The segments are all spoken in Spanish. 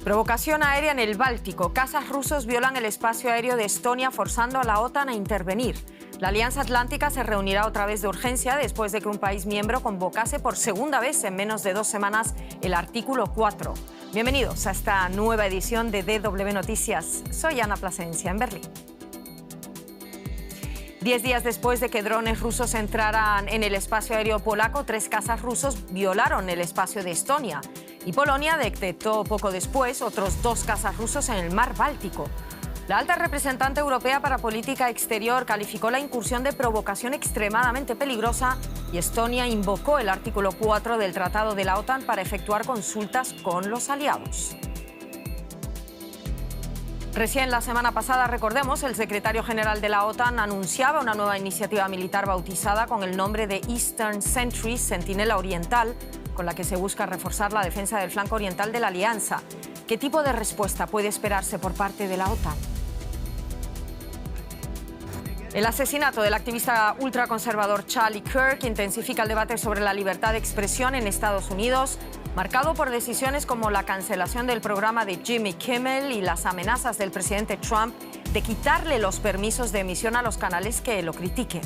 Provocación aérea en el Báltico. Cazas rusos violan el espacio aéreo de Estonia, forzando a la OTAN a intervenir. La Alianza Atlántica se reunirá otra vez de urgencia después de que un país miembro convocase por segunda vez en menos de 2 semanas el artículo 4. Bienvenidos a esta nueva edición de DW Noticias. Soy Ana Plasencia, en Berlín. 10 días después de que drones rusos entraran en el espacio aéreo polaco, 3 cazas rusos violaron el espacio de Estonia. Y Polonia detectó poco después otros 2 cazas rusos en el mar Báltico. La alta representante europea para política exterior calificó la incursión de provocación extremadamente peligrosa y Estonia invocó el artículo 4 del Tratado de la OTAN para efectuar consultas con los aliados. Recién la semana pasada, recordemos, el secretario general de la OTAN anunciaba una nueva iniciativa militar bautizada con el nombre de Eastern Sentry, Centinela Oriental, con la que se busca reforzar la defensa del flanco oriental de la alianza. ¿Qué tipo de respuesta puede esperarse por parte de la OTAN? El asesinato del activista ultraconservador Charlie Kirk intensifica el debate sobre la libertad de expresión en Estados Unidos, marcado por decisiones como la cancelación del programa de Jimmy Kimmel y las amenazas del presidente Trump de quitarle los permisos de emisión a los canales que lo critiquen.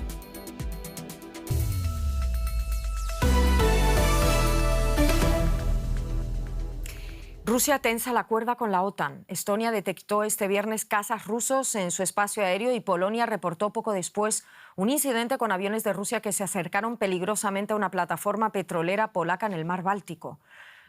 Rusia tensa la cuerda con la OTAN. Estonia detectó este viernes cazas rusos en su espacio aéreo y Polonia reportó poco después un incidente con aviones de Rusia que se acercaron peligrosamente a una plataforma petrolera polaca en el mar Báltico.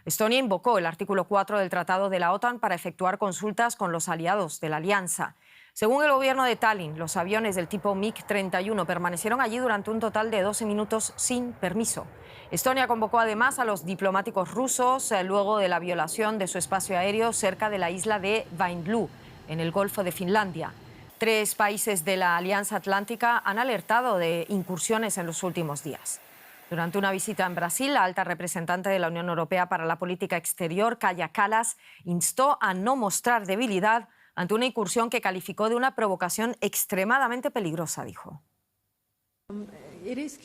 Estonia invocó el artículo 4 del Tratado de la OTAN para efectuar consultas con los aliados de la alianza. Según el gobierno de Tallinn, los aviones del tipo MiG-31 permanecieron allí durante un total de 12 minutos sin permiso. Estonia convocó además a los diplomáticos rusos luego de la violación de su espacio aéreo cerca de la isla de Vainluu, en el Golfo de Finlandia. 3 países de la Alianza Atlántica han alertado de incursiones en los últimos días. Durante una visita en Brasil, la alta representante de la Unión Europea para la Política Exterior, Kaja Kallas, instó a no mostrar debilidad ante una incursión que calificó de una provocación extremadamente peligrosa, dijo.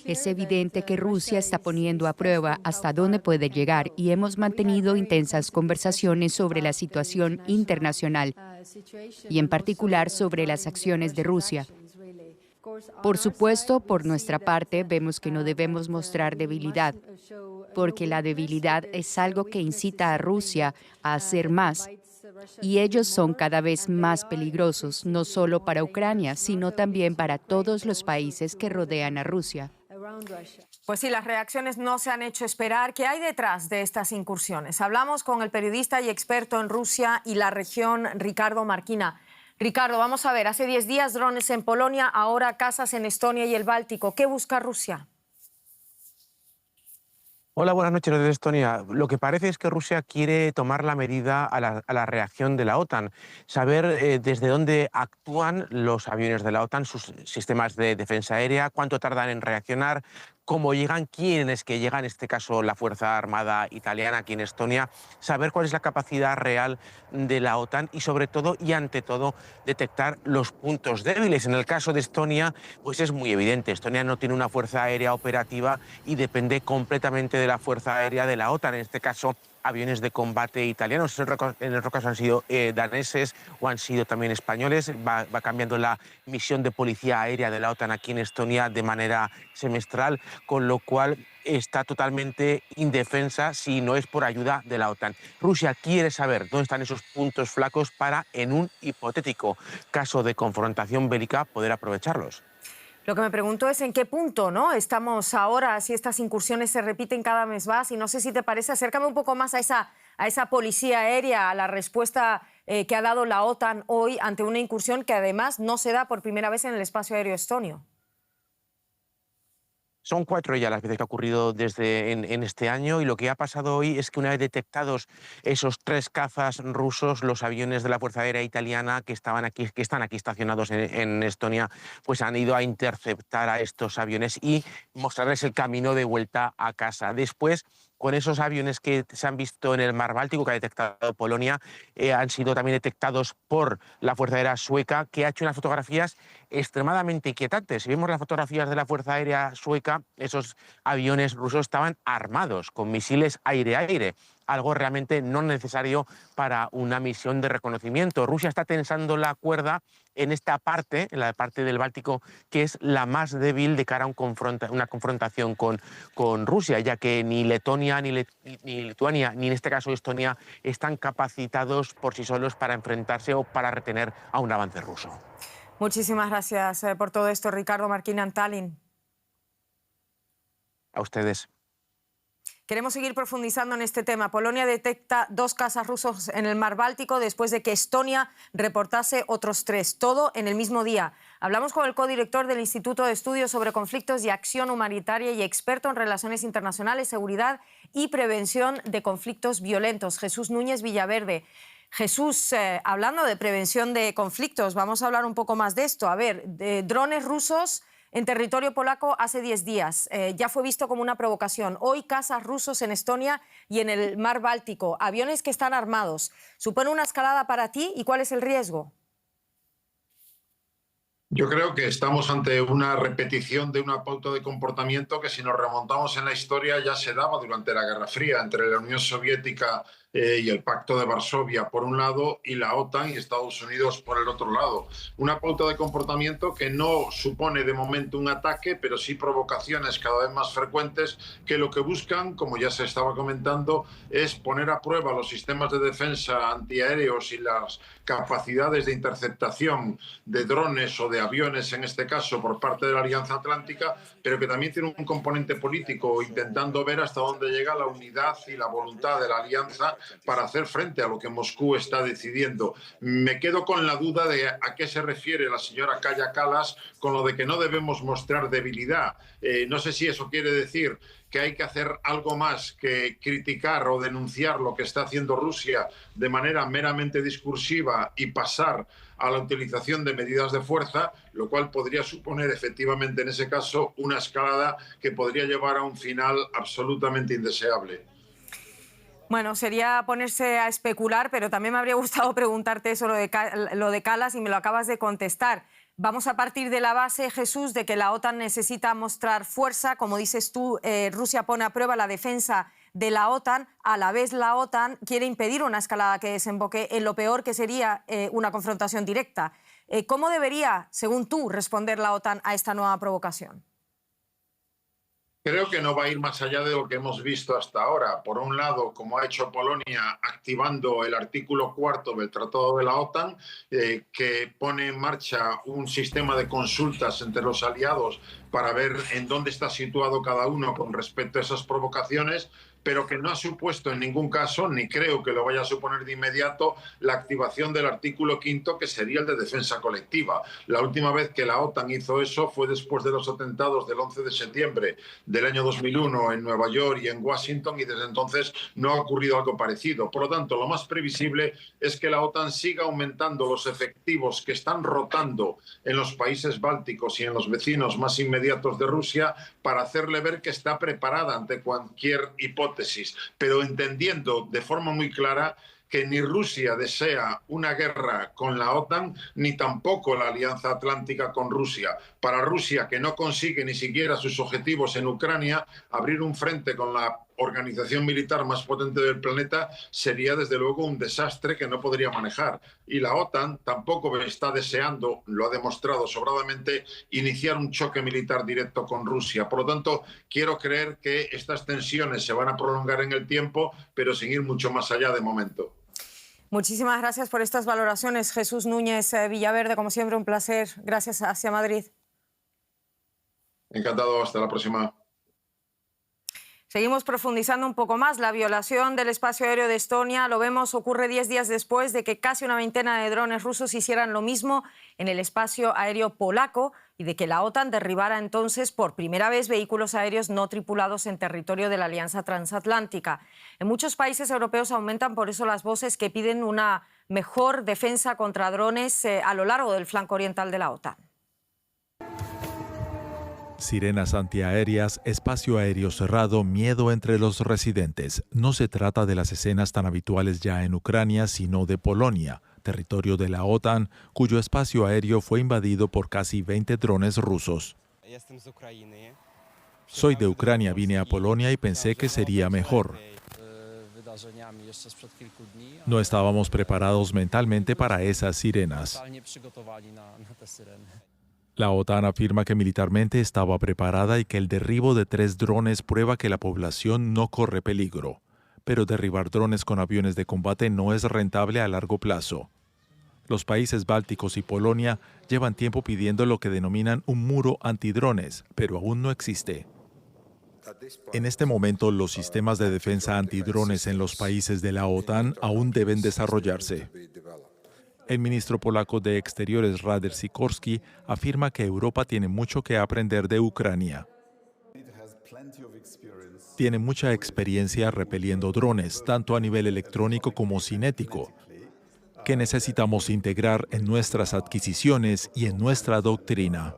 Es evidente que Rusia está poniendo a prueba hasta dónde puede llegar y hemos mantenido intensas conversaciones sobre la situación internacional y en particular sobre las acciones de Rusia. Por supuesto, por nuestra parte, vemos que no debemos mostrar debilidad, porque la debilidad es algo que incita a Rusia a hacer más. Y ellos son cada vez más peligrosos, no solo para Ucrania, sino también para todos los países que rodean a Rusia. Pues sí, las reacciones no se han hecho esperar. ¿Qué hay detrás de estas incursiones? Hablamos con el periodista y experto en Rusia y la región, Ricardo Marquina. Ricardo, vamos a ver, hace 10 días drones en Polonia, ahora cazas en Estonia y el Báltico. ¿Qué busca Rusia? Hola, buenas noches desde Estonia. Lo que parece es que Rusia quiere tomar la medida a la reacción de la OTAN, saber desde dónde actúan los aviones de la OTAN, sus sistemas de defensa aérea, cuánto tardan en reaccionar, cómo llegan, quiénes que llegan, en este caso la Fuerza Armada Italiana aquí en Estonia, saber cuál es la capacidad real de la OTAN y sobre todo y ante todo detectar los puntos débiles. En el caso de Estonia, pues es muy evidente, Estonia no tiene una fuerza aérea operativa y depende completamente de la fuerza aérea de la OTAN, en este caso aviones de combate italianos, en el otro caso han sido daneses o han sido también españoles. Va cambiando la misión de policía aérea de la OTAN aquí en Estonia de manera semestral, con lo cual está totalmente indefensa si no es por ayuda de la OTAN. Rusia quiere saber dónde están esos puntos flacos para, en un hipotético caso de confrontación bélica, poder aprovecharlos. Lo que me pregunto es en qué punto, ¿no? Estamos ahora, si estas incursiones se repiten cada vez más, y no sé si te parece, acércame un poco más a esa policía aérea, a la respuesta que ha dado la OTAN hoy ante una incursión que además no se da por primera vez en el espacio aéreo estonio. Son 4 ya las veces que ha ocurrido en este año y lo que ha pasado hoy es que una vez detectados esos 3 cazas rusos, los aviones de la Fuerza Aérea Italiana que están aquí estacionados en Estonia, pues han ido a interceptar a estos aviones y mostrarles el camino de vuelta a casa. Después, con esos aviones que se han visto en el mar Báltico, que ha detectado Polonia, han sido también detectados por la Fuerza Aérea Sueca, que ha hecho unas fotografías extremadamente inquietantes. Si vemos las fotografías de la Fuerza Aérea Sueca, esos aviones rusos estaban armados con misiles aire-aire. algo realmente no necesario para una misión de reconocimiento. Rusia está tensando la cuerda en esta parte, en la parte del Báltico, que es la más débil de cara a una confrontación con Rusia, ya que ni Letonia, ni Lituania, ni en este caso Estonia, están capacitados por sí solos para enfrentarse o para retener a un avance ruso. Muchísimas gracias por todo esto, Ricardo Marquina en Tallinn. A ustedes. Queremos seguir profundizando en este tema. Polonia detecta 2 cazas rusos en el mar Báltico después de que Estonia reportase otros 3, todo en el mismo día. Hablamos con el codirector del Instituto de Estudios sobre Conflictos y Acción Humanitaria y experto en Relaciones Internacionales, Seguridad y Prevención de Conflictos Violentos, Jesús Núñez Villaverde. Jesús, hablando de prevención de conflictos, vamos a hablar un poco más de esto. A ver, drones rusos en territorio polaco hace 10 días. Ya fue visto como una provocación. Hoy cazas rusos en Estonia y en el mar Báltico. Aviones que están armados. ¿Supone una escalada para ti y cuál es el riesgo? Yo creo que estamos ante una repetición de una pauta de comportamiento que, si nos remontamos en la historia, ya se daba durante la Guerra Fría entre la Unión Soviética y el Pacto de Varsovia por un lado y la OTAN y Estados Unidos por el otro lado. Una pauta de comportamiento que no supone de momento un ataque, pero sí provocaciones cada vez más frecuentes que lo que buscan, como ya se estaba comentando, es poner a prueba los sistemas de defensa antiaéreos y las capacidades de interceptación de drones o de aviones, en este caso, por parte de la Alianza Atlántica, pero que también tiene un componente político, intentando ver hasta dónde llega la unidad y la voluntad de la Alianza para hacer frente a lo que Moscú está decidiendo. Me quedo con la duda de a qué se refiere la señora Kaja Kallas con lo de que no debemos mostrar debilidad. No sé si eso quiere decir que hay que hacer algo más que criticar o denunciar lo que está haciendo Rusia de manera meramente discursiva y pasar a la utilización de medidas de fuerza, lo cual podría suponer efectivamente en ese caso una escalada que podría llevar a un final absolutamente indeseable. Bueno, sería ponerse a especular, pero también me habría gustado preguntarte eso, lo de Kallas, y me lo acabas de contestar. Vamos a partir de la base, Jesús, de que la OTAN necesita mostrar fuerza. Como dices tú, Rusia pone a prueba la defensa de la OTAN. A la vez, la OTAN quiere impedir una escalada que desemboque en lo peor, que sería una confrontación directa. ¿Cómo debería, según tú, responder la OTAN a esta nueva provocación? Creo que no va a ir más allá de lo que hemos visto hasta ahora. Por un lado, como ha hecho Polonia, activando el artículo 4 del Tratado de la OTAN, que pone en marcha un sistema de consultas entre los aliados para ver en dónde está situado cada uno con respecto a esas provocaciones, pero que no ha supuesto en ningún caso, ni creo que lo vaya a suponer de inmediato, la activación del artículo 5, que sería el de defensa colectiva. La última vez que la OTAN hizo eso fue después de los atentados del 11 de septiembre del año 2001 en Nueva York y en Washington, y desde entonces no ha ocurrido algo parecido. Por lo tanto, lo más previsible es que la OTAN siga aumentando los efectivos que están rotando en los países bálticos y en los vecinos más inmediatos de Rusia para hacerle ver que está preparada ante cualquier hipótesis, pero entendiendo de forma muy clara que ni Rusia desea una guerra con la OTAN, ni tampoco la Alianza Atlántica con Rusia. Para Rusia, que no consigue ni siquiera sus objetivos en Ucrania, abrir un frente con la organización militar más potente del planeta sería desde luego un desastre que no podría manejar. Y la OTAN tampoco está deseando, lo ha demostrado sobradamente, iniciar un choque militar directo con Rusia. Por lo tanto, quiero creer que estas tensiones se van a prolongar en el tiempo, pero sin ir mucho más allá de momento. Muchísimas gracias por estas valoraciones, Jesús Núñez Villaverde. Como siempre, un placer. Gracias hacia Madrid. Encantado, hasta la próxima. Seguimos profundizando un poco más. La violación del espacio aéreo de Estonia, lo vemos, ocurre 10 días después de que casi una veintena de drones rusos hicieran lo mismo en el espacio aéreo polaco y de que la OTAN derribara entonces por primera vez vehículos aéreos no tripulados en territorio de la Alianza Transatlántica. En muchos países europeos aumentan por eso las voces que piden una mejor defensa contra drones a lo largo del flanco oriental de la OTAN. Sirenas antiaéreas, espacio aéreo cerrado, miedo entre los residentes. No se trata de las escenas tan habituales ya en Ucrania, sino de Polonia, territorio de la OTAN, cuyo espacio aéreo fue invadido por casi 20 drones rusos. Soy de Ucrania, vine a Polonia y pensé que sería mejor. No estábamos preparados mentalmente para esas sirenas. La OTAN afirma que militarmente estaba preparada y que el derribo de 3 drones prueba que la población no corre peligro. Pero derribar drones con aviones de combate no es rentable a largo plazo. Los países bálticos y Polonia llevan tiempo pidiendo lo que denominan un muro antidrones, pero aún no existe. En este momento, los sistemas de defensa antidrones en los países de la OTAN aún deben desarrollarse. El ministro polaco de Exteriores, Radek Sikorski, afirma que Europa tiene mucho que aprender de Ucrania. Tiene mucha experiencia repeliendo drones, tanto a nivel electrónico como cinético, que necesitamos integrar en nuestras adquisiciones y en nuestra doctrina.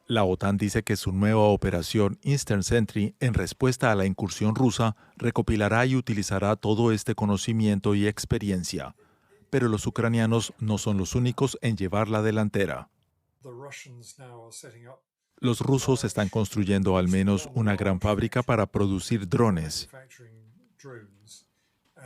La OTAN dice que su nueva operación Eastern Sentry, en respuesta a la incursión rusa, recopilará y utilizará todo este conocimiento y experiencia. Pero los ucranianos no son los únicos en llevar la delantera. Los rusos están construyendo al menos una gran fábrica para producir drones.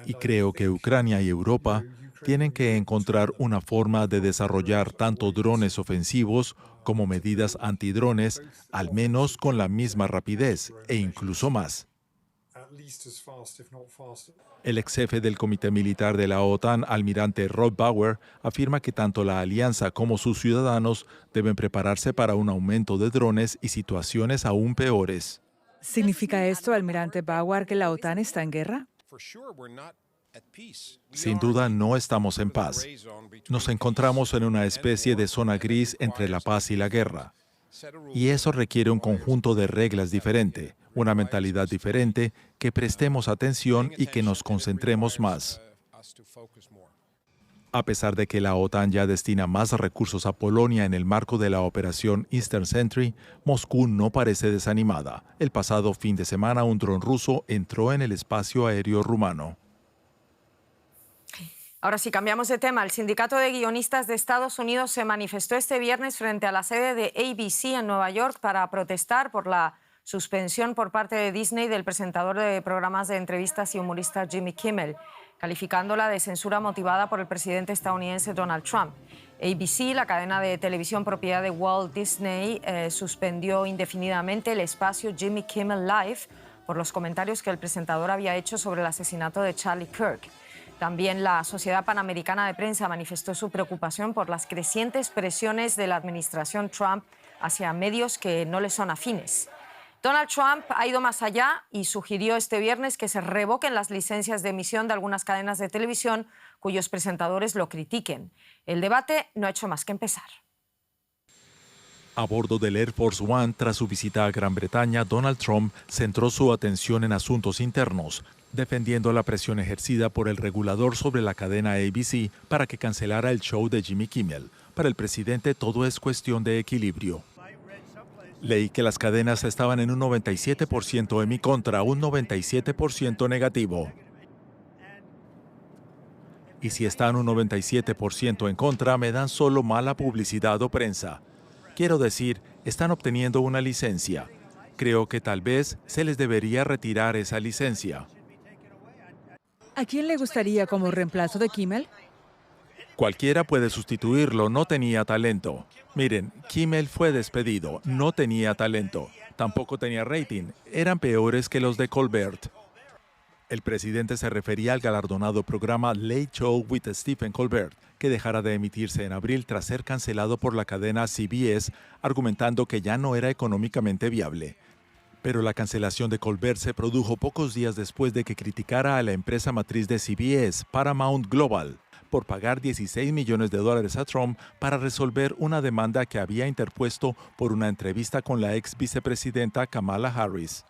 Y creo que Ucrania y Europa tienen que encontrar una forma de desarrollar tanto drones ofensivos como medidas antidrones, al menos con la misma rapidez e incluso más. El ex jefe del Comité Militar de la OTAN, almirante Rob Bauer, afirma que tanto la alianza como sus ciudadanos deben prepararse para un aumento de drones y situaciones aún peores. ¿Significa esto, almirante Bauer, que la OTAN está en guerra? Sin duda no estamos en paz. Nos encontramos en una especie de zona gris entre la paz y la guerra. Y eso requiere un conjunto de reglas diferente, una mentalidad diferente, que prestemos atención y que nos concentremos más. A pesar de que la OTAN ya destina más recursos a Polonia en el marco de la operación Eastern Sentry, Moscú no parece desanimada. El pasado fin de semana, un dron ruso entró en el espacio aéreo rumano. Ahora sí, cambiamos de tema. El Sindicato de Guionistas de Estados Unidos se manifestó este viernes frente a la sede de ABC en Nueva York para protestar por la suspensión por parte de Disney del presentador de programas de entrevistas y humorista Jimmy Kimmel, calificándola de censura motivada por el presidente estadounidense Donald Trump. ABC, la cadena de televisión propiedad de Walt Disney, suspendió indefinidamente el espacio Jimmy Kimmel Live por los comentarios que el presentador había hecho sobre el asesinato de Charlie Kirk. También la Sociedad Panamericana de Prensa manifestó su preocupación por las crecientes presiones de la administración Trump hacia medios que no le son afines. Donald Trump ha ido más allá y sugirió este viernes que se revoquen las licencias de emisión de algunas cadenas de televisión cuyos presentadores lo critiquen. El debate no ha hecho más que empezar. A bordo del Air Force One, tras su visita a Gran Bretaña, Donald Trump centró su atención en asuntos internos, defendiendo la presión ejercida por el regulador sobre la cadena ABC para que cancelara el show de Jimmy Kimmel. Para el presidente todo es cuestión de equilibrio. Leí que las cadenas estaban en un 97% en mi contra, un 97% negativo. Y si están un 97% en contra, me dan solo mala publicidad o prensa. Quiero decir, están obteniendo una licencia. Creo que tal vez se les debería retirar esa licencia. ¿A quién le gustaría como reemplazo de Kimmel? Cualquiera puede sustituirlo, no tenía talento. Miren, Kimmel fue despedido, no tenía talento. Tampoco tenía rating, eran peores que los de Colbert. El presidente se refería al galardonado programa Late Show with Stephen Colbert, que dejará de emitirse en abril tras ser cancelado por la cadena CBS, argumentando que ya no era económicamente viable. Pero la cancelación de Colbert se produjo pocos días después de que criticara a la empresa matriz de CBS, Paramount Global, por pagar $16 millones a Trump para resolver una demanda que había interpuesto por una entrevista con la ex vicepresidenta Kamala Harris.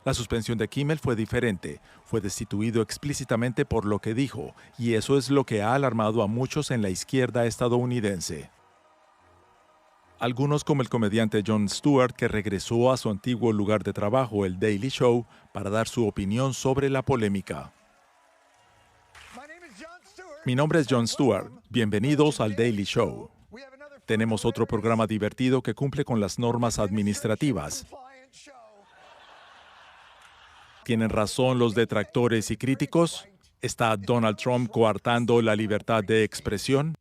La suspensión de Kimmel fue diferente. Fue destituido explícitamente por lo que dijo, y eso es lo que ha alarmado a muchos en la izquierda estadounidense. Algunos, como el comediante Jon Stewart, que regresó a su antiguo lugar de trabajo, el Daily Show, para dar su opinión sobre la polémica. Mi nombre es Jon Stewart. Bienvenidos al Daily Show. Tenemos otro programa divertido que cumple con las normas administrativas. ¿Tienen razón los detractores y críticos? ¿Está Donald Trump coartando la libertad de expresión?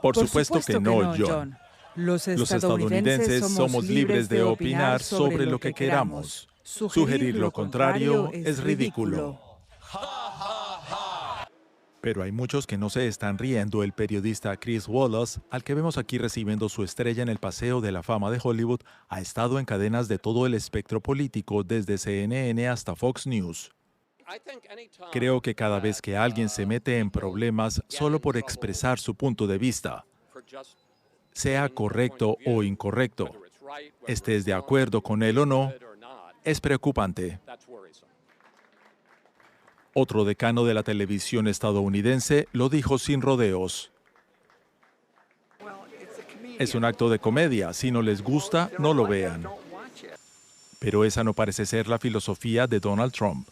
Por supuesto que no, John. Los Los estadounidenses somos libres de opinar sobre lo que queramos. Sugerir lo contrario es ridículo. Pero hay muchos que no se están riendo. El periodista Chris Wallace, al que vemos aquí recibiendo su estrella en el Paseo de la Fama de Hollywood, ha estado en cadenas de todo el espectro político, desde CNN hasta Fox News. Creo que cada vez que alguien se mete en problemas solo por expresar su punto de vista, sea correcto o incorrecto, estés de acuerdo con él o no, es preocupante. Otro decano de la televisión estadounidense lo dijo sin rodeos. Es un acto de comedia. Si no les gusta, no lo vean. Pero esa no parece ser la filosofía de Donald Trump.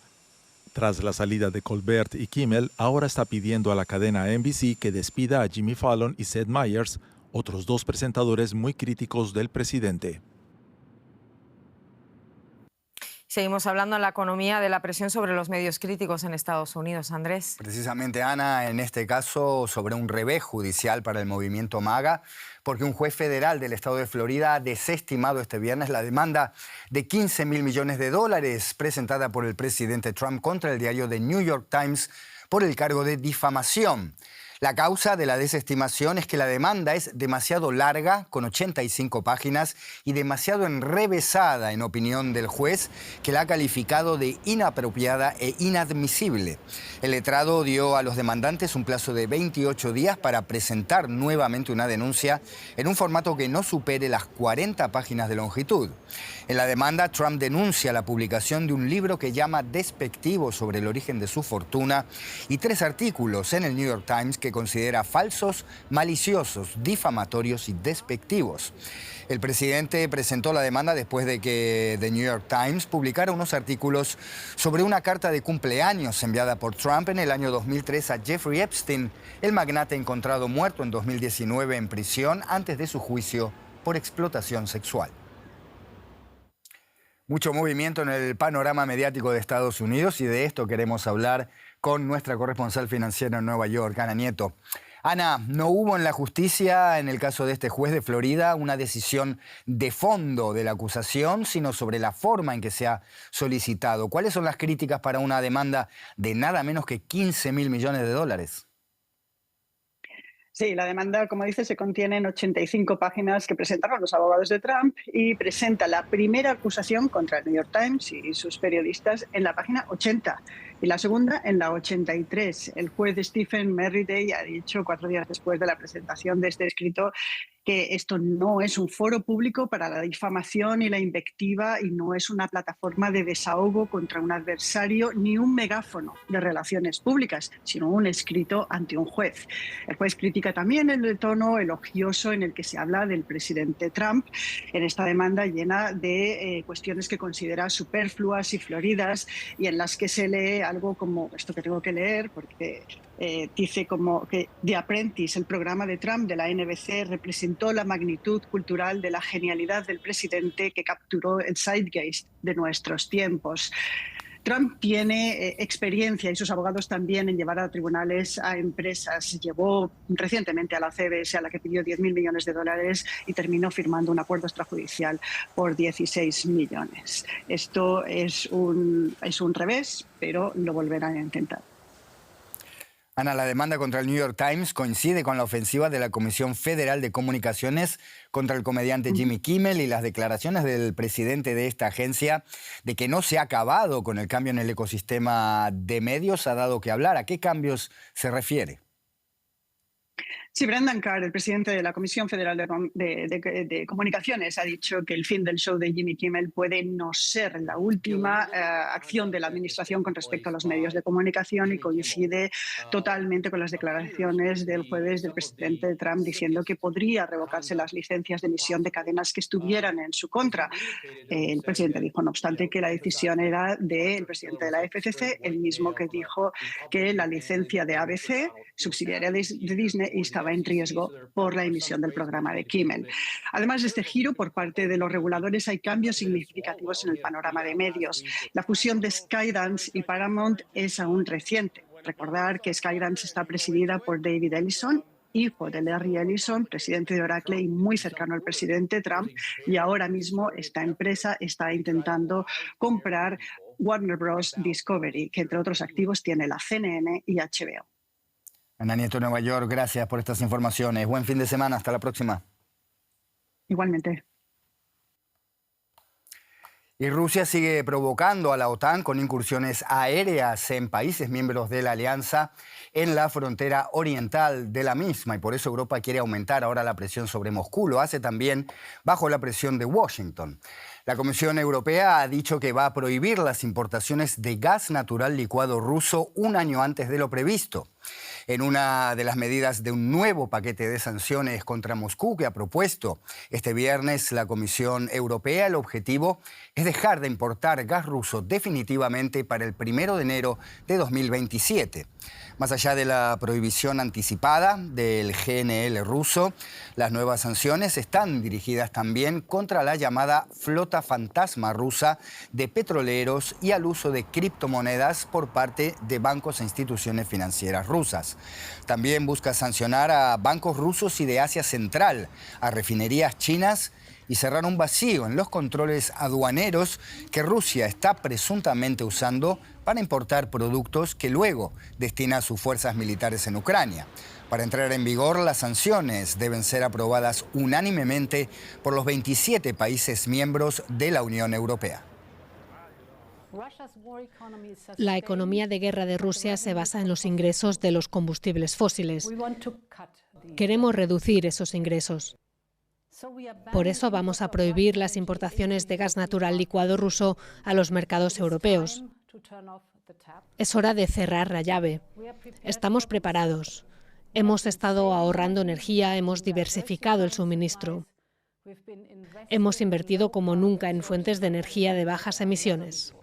Tras la salida de Colbert y Kimmel, ahora está pidiendo a la cadena NBC que despida a Jimmy Fallon y Seth Meyers, otros dos presentadores muy críticos del presidente. Seguimos hablando en la economía de la presión sobre los medios críticos en Estados Unidos. Andrés. Precisamente, Ana, en este caso sobre un revés judicial para el movimiento MAGA, porque un juez federal del estado de Florida ha desestimado este viernes la demanda de $15 mil millones presentada por el presidente Trump contra el diario The New York Times por el cargo de difamación. La causa de la desestimación es que la demanda es demasiado larga, con 85 páginas, y demasiado enrevesada, en opinión del juez, que la ha calificado de inapropiada e inadmisible. El letrado dio a los demandantes un plazo de 28 días para presentar nuevamente una denuncia en un formato que no supere las 40 páginas de longitud. En la demanda, Trump denuncia la publicación de un libro que llama despectivo sobre el origen de su fortuna y 3 artículos en el New York Times que considera falsos, maliciosos, difamatorios y despectivos. El presidente presentó la demanda después de que The New York Times publicara unos artículos sobre una carta de cumpleaños enviada por Trump en el año 2003 a Jeffrey Epstein, el magnate encontrado muerto en 2019 en prisión antes de su juicio por explotación sexual. Mucho movimiento en el panorama mediático de Estados Unidos y de esto queremos hablar con nuestra corresponsal financiera en Nueva York, Ana Nieto. Ana, no hubo en la justicia, en el caso de este juez de Florida, una decisión de fondo de la acusación, sino sobre la forma en que se ha solicitado. ¿Cuáles son las críticas para una demanda de nada menos que $15 mil millones? Sí, la demanda, como dice, se contiene en 85 páginas que presentaron los abogados de Trump y presenta la primera acusación contra el New York Times y sus periodistas en la página 80 y la segunda en la 83. El juez Stephen Merriday ha dicho 4 días después de la presentación de este escrito que esto no es un foro público para la difamación y la invectiva y no es una plataforma de desahogo contra un adversario ni un megáfono de relaciones públicas, sino un escrito ante un juez. El juez critica también el tono elogioso en el que se habla del presidente Trump en esta demanda llena de cuestiones que considera superfluas y floridas y en las que se lee algo como esto que tengo que leer porque dice como que The Apprentice, el programa de Trump de la NBC, representó la magnitud cultural de la genialidad del presidente que capturó el zeitgeist de nuestros tiempos. Trump tiene experiencia y sus abogados también en llevar a tribunales a empresas. Llevó recientemente a la CBS, a la que pidió $10 mil millones y terminó firmando un acuerdo extrajudicial por 16 millones. Esto es un revés, pero lo volverán a intentar. Ana, la demanda contra el New York Times coincide con la ofensiva de la Comisión Federal de Comunicaciones contra el comediante Jimmy Kimmel y las declaraciones del presidente de esta agencia de que no se ha acabado con el cambio en el ecosistema de medios ha dado que hablar. ¿A qué cambios se refiere? Sí, Brendan Carr, el presidente de la Comisión Federal de Comunicaciones, ha dicho que el fin del show de Jimmy Kimmel puede no ser la última acción de la administración con respecto a los medios de comunicación y coincide totalmente con las declaraciones del jueves del presidente Trump diciendo que podría revocarse las licencias de emisión de cadenas que estuvieran en su contra. El presidente dijo, no obstante, que la decisión era del presidente de la FCC, el mismo que dijo que la licencia de ABC, subsidiaria de Disney, estaba estaba en riesgo por la emisión del programa de Kimmel. Además de este giro por parte de los reguladores, hay cambios significativos en el panorama de medios. La fusión de Skydance y Paramount es aún reciente. Recordar que Skydance está presidida por David Ellison, hijo de Larry Ellison, presidente de Oracle y muy cercano al presidente Trump, y ahora mismo esta empresa está intentando comprar Warner Bros. Discovery, que entre otros activos tiene la CNN y HBO. Ana Nieto, Nueva York, gracias por estas informaciones. Buen fin de semana, hasta la próxima. Igualmente. Y Rusia sigue provocando a la OTAN con incursiones aéreas en países miembros de la alianza en la frontera oriental de la misma. Y por eso Europa quiere aumentar ahora la presión sobre Moscú. Lo hace también bajo la presión de Washington. La Comisión Europea ha dicho que va a prohibir las importaciones de gas natural licuado ruso un año antes de lo previsto. En una de las medidas de un nuevo paquete de sanciones contra Moscú que ha propuesto este viernes la Comisión Europea, el objetivo es dejar de importar gas ruso definitivamente para el 1 de enero de 2027. Más allá de la prohibición anticipada del GNL ruso, las nuevas sanciones están dirigidas también contra la llamada flota fantasma rusa de petroleros y al uso de criptomonedas por parte de bancos e instituciones financieras rusas. También busca sancionar a bancos rusos y de Asia Central, a refinerías chinas y cerrar un vacío en los controles aduaneros que Rusia está presuntamente usando para importar productos que luego destina a sus fuerzas militares en Ucrania. Para entrar en vigor, las sanciones deben ser aprobadas unánimemente por los 27 países miembros de la Unión Europea. La economía de guerra de Rusia se basa en los ingresos de los combustibles fósiles. Queremos reducir esos ingresos. Por eso vamos a prohibir las importaciones de gas natural licuado ruso a los mercados europeos. Es hora de cerrar la llave. Estamos preparados. Hemos estado ahorrando energía, hemos diversificado el suministro. Hemos invertido como nunca en fuentes de energía de bajas emisiones.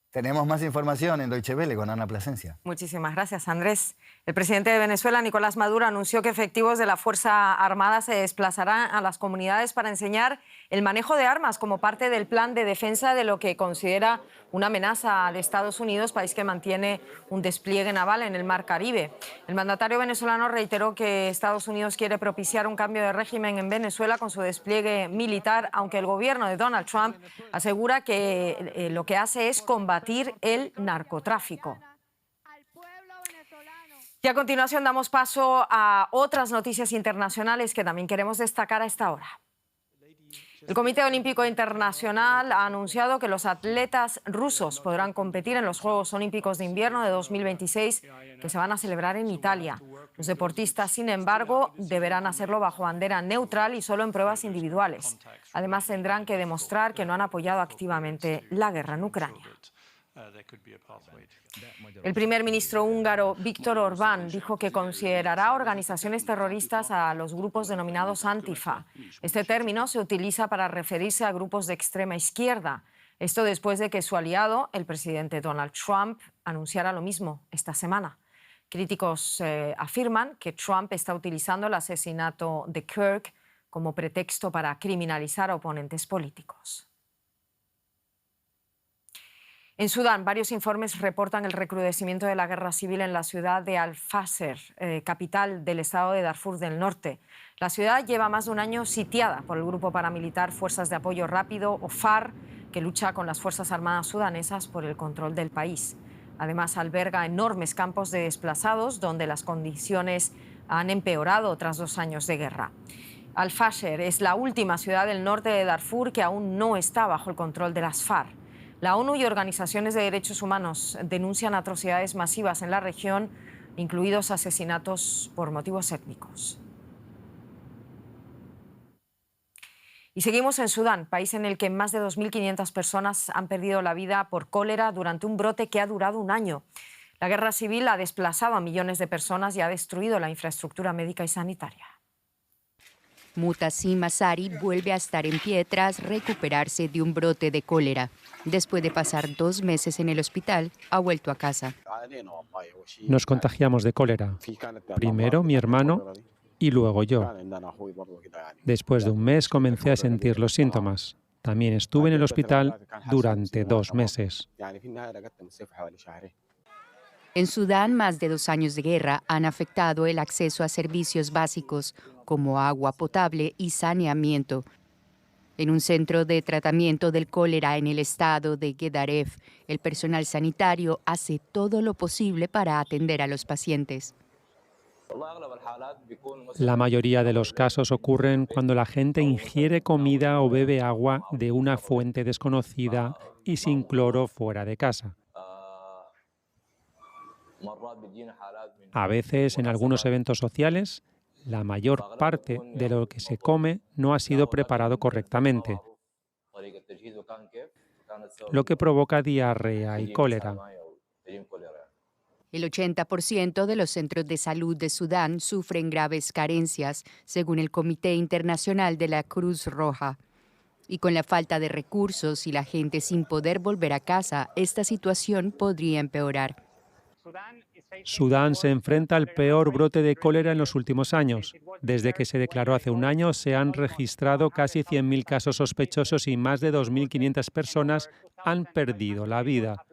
Tenemos más información en Deutsche Welle con Ana Plasencia. Muchísimas gracias, Andrés. El presidente de Venezuela, Nicolás Maduro, anunció que efectivos de la Fuerza Armada se desplazarán a las comunidades para enseñar el manejo de armas como parte del plan de defensa de lo que considera una amenaza de Estados Unidos, país que mantiene un despliegue naval en el Mar Caribe. El mandatario venezolano reiteró que Estados Unidos quiere propiciar un cambio de régimen en Venezuela con su despliegue militar, aunque el gobierno de Donald Trump asegura que lo que hace es combatir el narcotráfico. Y a continuación damos paso a otras noticias internacionales que también queremos destacar a esta hora. El Comité Olímpico Internacional ha anunciado que los atletas rusos podrán competir en los Juegos Olímpicos de Invierno de 2026 que se van a celebrar en Italia. Los deportistas, sin embargo, deberán hacerlo bajo bandera neutral y solo en pruebas individuales. Además, tendrán que demostrar que no han apoyado activamente la guerra en Ucrania. El primer ministro húngaro Viktor Orbán dijo que considerará organizaciones terroristas a los grupos denominados Antifa. Este término se utiliza para referirse a grupos de extrema izquierda. Esto después de que su aliado, el presidente Donald Trump, anunciara lo mismo esta semana. Críticos afirman que Trump está utilizando el asesinato de Kirk como pretexto para criminalizar a oponentes políticos. En Sudán, varios informes reportan el recrudecimiento de la guerra civil en la ciudad de Al-Fasher, capital del estado de Darfur del Norte. La ciudad lleva más de un año sitiada por el grupo paramilitar Fuerzas de Apoyo Rápido, o FAR, que lucha con las Fuerzas Armadas sudanesas por el control del país. Además, alberga enormes campos de desplazados donde las condiciones han empeorado tras 2 años de guerra. Al-Fasher es la última ciudad del norte de Darfur que aún no está bajo el control de las FARC. La ONU y organizaciones de derechos humanos denuncian atrocidades masivas en la región, incluidos asesinatos por motivos étnicos. Y seguimos en Sudán, país en el que más de 2.500 personas han perdido la vida por cólera durante un brote que ha durado 1 año. La guerra civil ha desplazado a millones de personas y ha destruido la infraestructura médica y sanitaria. Mutassim Asari vuelve a estar en pie tras recuperarse de un brote de cólera. Después de pasar 2 meses en el hospital, ha vuelto a casa. Nos contagiamos de cólera. Primero mi hermano y luego yo. Después de un mes comencé a sentir los síntomas. También estuve en el hospital durante 2 meses. En Sudán, más de 2 años de guerra han afectado el acceso a servicios básicos como agua potable y saneamiento. En un centro de tratamiento del cólera en el estado de Gedaref, el personal sanitario hace todo lo posible para atender a los pacientes. La mayoría de los casos ocurren cuando la gente ingiere comida o bebe agua de una fuente desconocida y sin cloro fuera de casa. A veces, en algunos eventos sociales, la mayor parte de lo que se come no ha sido preparado correctamente, lo que provoca diarrea y cólera. El 80% de los centros de salud de Sudán sufren graves carencias, según el Comité Internacional de la Cruz Roja. Y con la falta de recursos y la gente sin poder volver a casa, esta situación podría empeorar. Sudán se enfrenta al peor brote de cólera en los últimos años. Desde que se declaró hace un año, se han registrado casi 100.000 casos sospechosos y más de 2.500 personas han perdido la vida.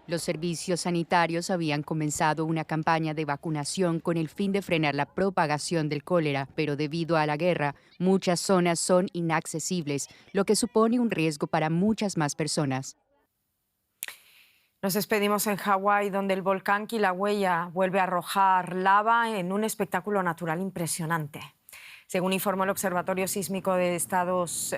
Los servicios sanitarios habían comenzado una campaña de vacunación con el fin de frenar la propagación del cólera, pero debido a la guerra, muchas zonas son inaccesibles, lo que supone un riesgo para muchas más personas. Nos despedimos en Hawái, donde el volcán Kilauea vuelve a arrojar lava en un espectáculo natural impresionante. Según informó el Observatorio Sísmico de Estados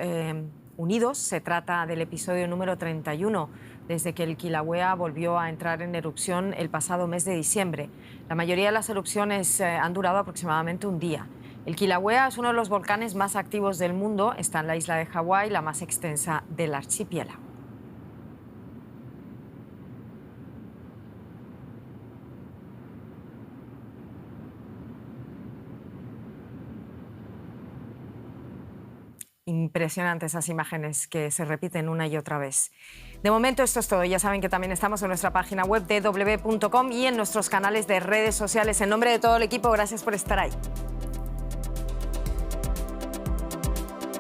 Unidos, se trata del episodio número 31, desde que el Kilauea volvió a entrar en erupción el pasado mes de diciembre. La mayoría de las erupciones han durado aproximadamente un día. El Kilauea es uno de los volcanes más activos del mundo. Está en la isla de Hawái, la más extensa del archipiélago. Impresionantes esas imágenes que se repiten una y otra vez. De momento esto es todo. Ya saben que también estamos en nuestra página web dw.com y en nuestros canales de redes sociales. En nombre de todo el equipo, gracias por estar ahí.